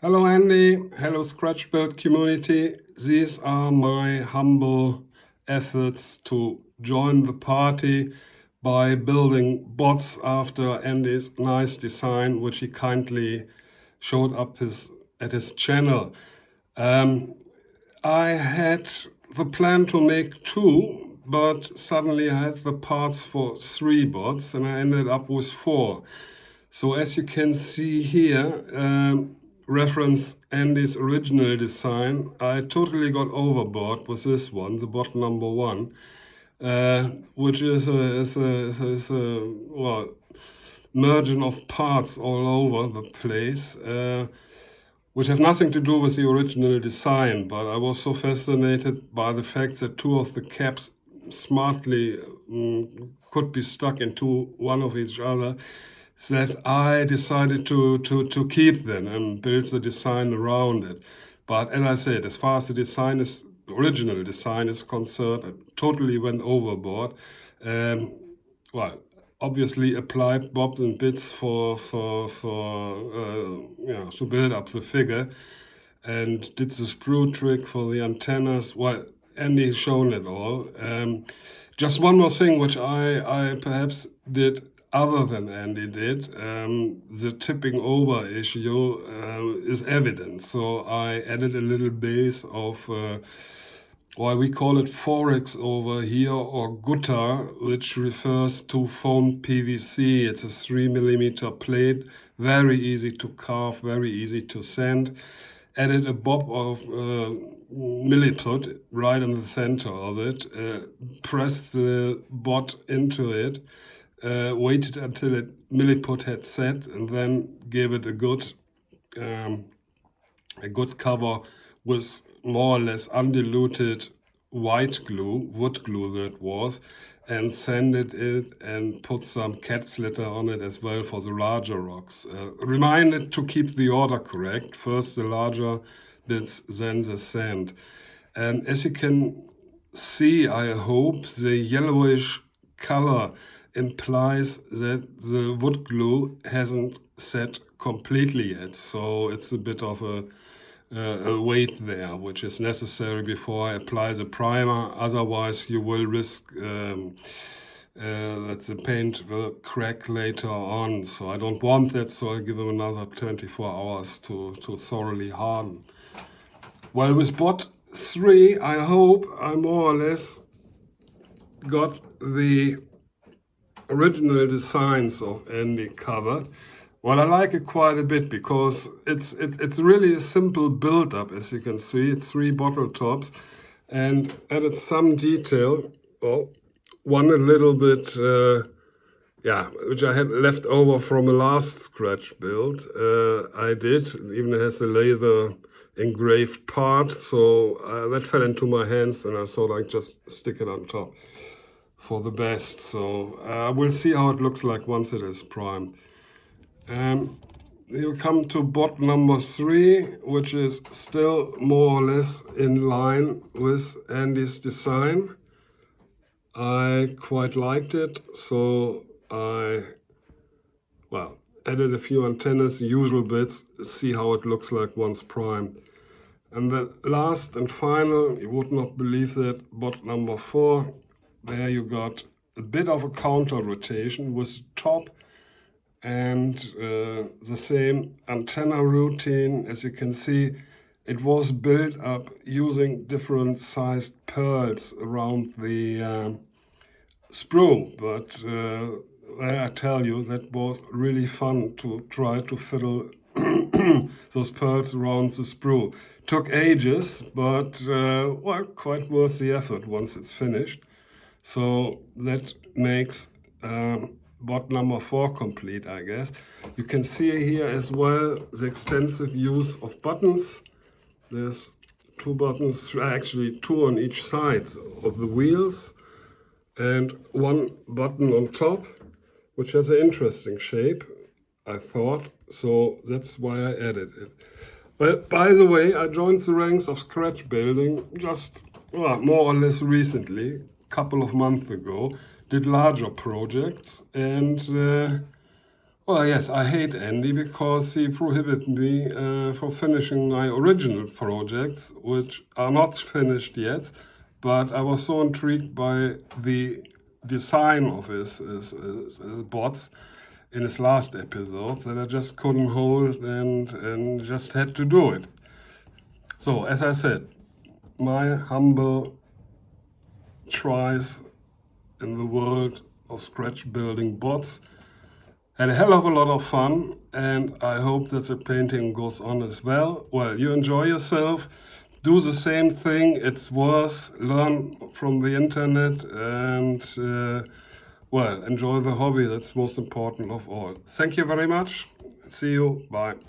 Hello Andy, hello Scratchbuild community. These are my humble efforts to join the party by building bots after Andy's nice design, which he kindly showed up at his channel. I had the plan to make two, but suddenly I had the parts for 3 bots and I ended up with 4. So as you can see here, reference Andy's original design, I totally got overboard with this one, the bot number 1, which is a well, merging of parts all over the place, which have nothing to do with the original design, but I was so fascinated by the fact that 2 of the caps smartly could be stuck into one of each other, that I decided to keep them and build the design around it. But as I said, as far as the original design is concerned, I totally went overboard. Well, obviously applied bobs and bits to build up the figure, and did the sprue trick for the antennas. Well, Andy's shown it all. Just one more thing which I perhaps did other than Andy did. The tipping over issue is evident. So I added a little base of, well, we call it Forex over here, or gutta, which refers to foamed PVC. It's a 3mm plate, very easy to carve, very easy to sand. Added a bob of milliput right in the center of it, pressed the bot into it, waited until milliput had set, and then gave it a good cover with more or less undiluted white glue, wood glue that was, and sanded it and put some cat slitter on it as well for the larger rocks. Reminded to keep the order correct. First the larger bits, then the sand. And as you can see, I hope, the yellowish color implies that the wood glue hasn't set completely yet. So it's a bit of a weight there, which is necessary before I apply the primer. Otherwise, you will risk that the paint will crack later on. So I don't want that, so I'll give them another 24 hours to thoroughly harden. Well, with bot 3, I hope I more or less got the original designs of Andy covered. Well, I like it quite a bit because it's really a simple build-up, as you can see. It's 3 bottle tops and added some detail. Oh, one a little bit, which I had left over from a last scratch build. I did. It even has a leather engraved part, so that fell into my hands and I thought I'd just stick it on top for the best. So we'll see how it looks like once it is primed. You come to bot number 3, which is still more or less in line with Andy's design. I quite liked it, so I, well, added a few antennas, usual bits, see how it looks like once primed. And the last and final, you would not believe that, bot number 4, there you got a bit of a counter rotation with the top and the same antenna routine. As you can see, it was built up using different sized pearls around the sprue, but I tell you, that was really fun to try to fiddle those pearls around the sprue. Took ages, but well, quite worth the effort once it's finished. So that makes bot number 4 complete, I guess. You can see here as well the extensive use of buttons. There's 2 buttons, actually 2 on each side of the wheels, and 1 button on top, which has an interesting shape, I thought. So that's why I added it. Well, by the way, I joined the ranks of scratch building just more or less recently, couple of months ago. Did larger projects, and Well, yes, I hate Andy because he prohibited me from finishing my original projects, which are not finished yet. But I was so intrigued by the design of his bots in his last episode that I just couldn't hold and just had to do it. So, as I said, my humble tries in the world of Scratch building bots had a hell of a lot of fun, and I hope that the painting goes on as well. Well, you enjoy yourself, do the same thing, it's worth, learn from the internet, and well, enjoy the hobby, that's most important of all. Thank you very much, see you, bye.